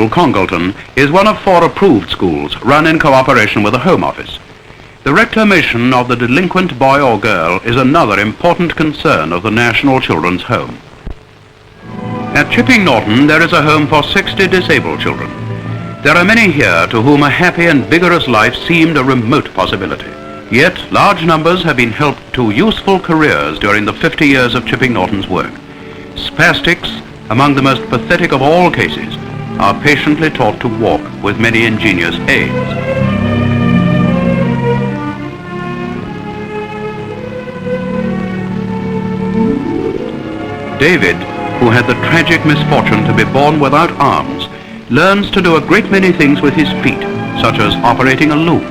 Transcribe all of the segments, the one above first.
Congleton is one of 4 approved schools run in cooperation with the Home Office. The reclamation of the delinquent boy or girl is another important concern of the National Children's Home. At Chipping Norton there is a home for 60 disabled children. There are many here to whom a happy and vigorous life seemed a remote possibility. Yet large numbers have been helped to useful careers during the 50 years of Chipping Norton's work. Spastics, among the most pathetic of all cases, are patiently taught to walk with many ingenious aids. David, who had the tragic misfortune to be born without arms, learns to do a great many things with his feet, such as operating a loom.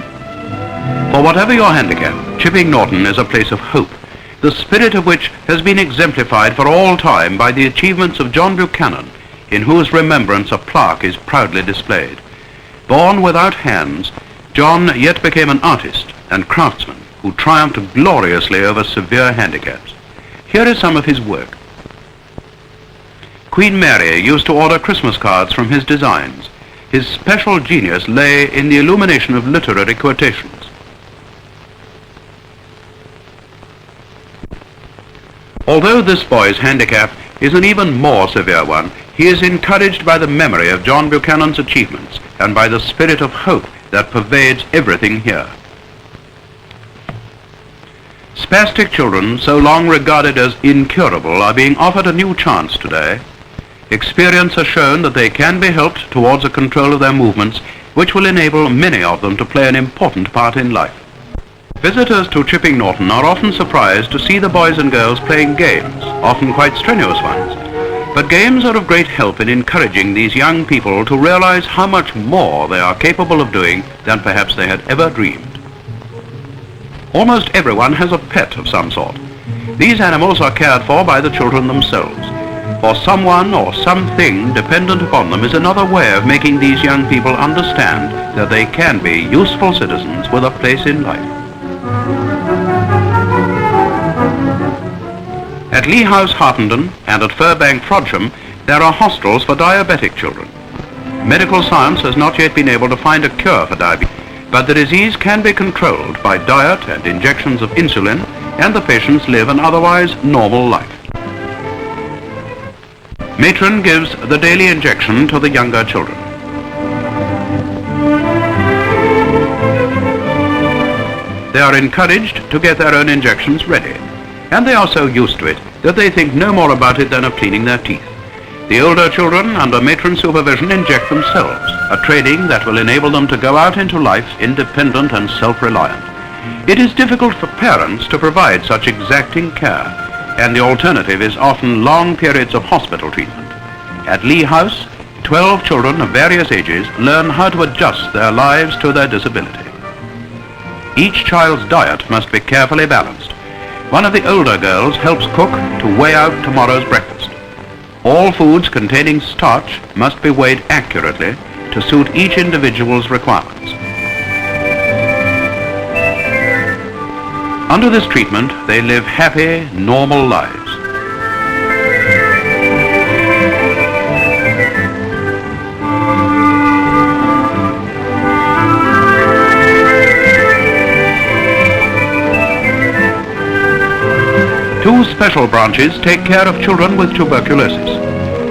For whatever your handicap, Chipping Norton is a place of hope, the spirit of which has been exemplified for all time by the achievements of John Buchanan, in whose remembrance a plaque is proudly displayed. Born without hands, John yet became an artist and craftsman who triumphed gloriously over severe handicaps. Here is some of his work. Queen Mary used to order Christmas cards from his designs. His special genius lay in the illumination of literary quotations. Although this boy's handicap is an even more severe one, he is encouraged by the memory of John Buchanan's achievements and by the spirit of hope that pervades everything here. Spastic children, so long regarded as incurable, are being offered a new chance today. Experience has shown that they can be helped towards a control of their movements, which will enable many of them to play an important part in life. Visitors to Chipping Norton are often surprised to see the boys and girls playing games, often quite strenuous ones. But games are of great help in encouraging these young people to realize how much more they are capable of doing than perhaps they had ever dreamed. Almost everyone has a pet of some sort. These animals are cared for by the children themselves. For someone or something dependent upon them is another way of making these young people understand that they can be useful citizens with a place in life. At Lee House, Harpenden, and at Furbank, Frodsham, there are hostels for diabetic children. Medical science has not yet been able to find a cure for diabetes, but the disease can be controlled by diet and injections of insulin, and the patients live an otherwise normal life. Matron gives the daily injection to the younger children. They are encouraged to get their own injections ready, and they are so used to it that they think no more about it than of cleaning their teeth. The older children, under matron supervision, inject themselves, a training that will enable them to go out into life independent and self-reliant. It is difficult for parents to provide such exacting care, and the alternative is often long periods of hospital treatment. At Lee House, 12 children of various ages learn how to adjust their lives to their disability. Each child's diet must be carefully balanced. One of the older girls helps cook to weigh out tomorrow's breakfast. All foods containing starch must be weighed accurately to suit each individual's requirements. Under this treatment, they live happy, normal lives. Two special branches take care of children with tuberculosis.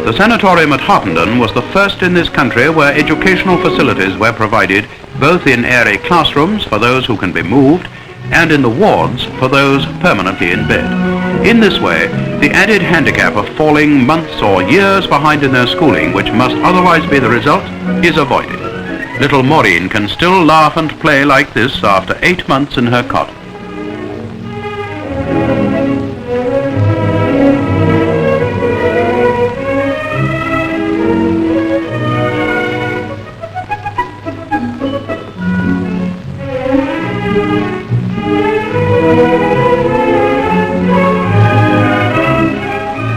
The sanatorium at Harpenden was the first in this country where educational facilities were provided, both in airy classrooms for those who can be moved and in the wards for those permanently in bed. In this way, the added handicap of falling months or years behind in their schooling, which must otherwise be the result, is avoided. Little Maureen can still laugh and play like this after 8 months in her cot.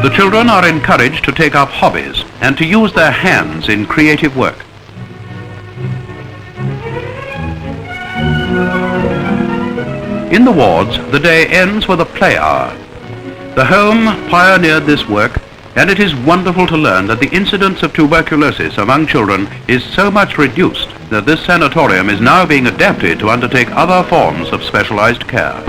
The children are encouraged to take up hobbies and to use their hands in creative work. In the wards, the day ends with a play hour. The home pioneered this work And it is wonderful to learn that the incidence of tuberculosis among children is so much reduced that this sanatorium is now being adapted to undertake other forms of specialized care.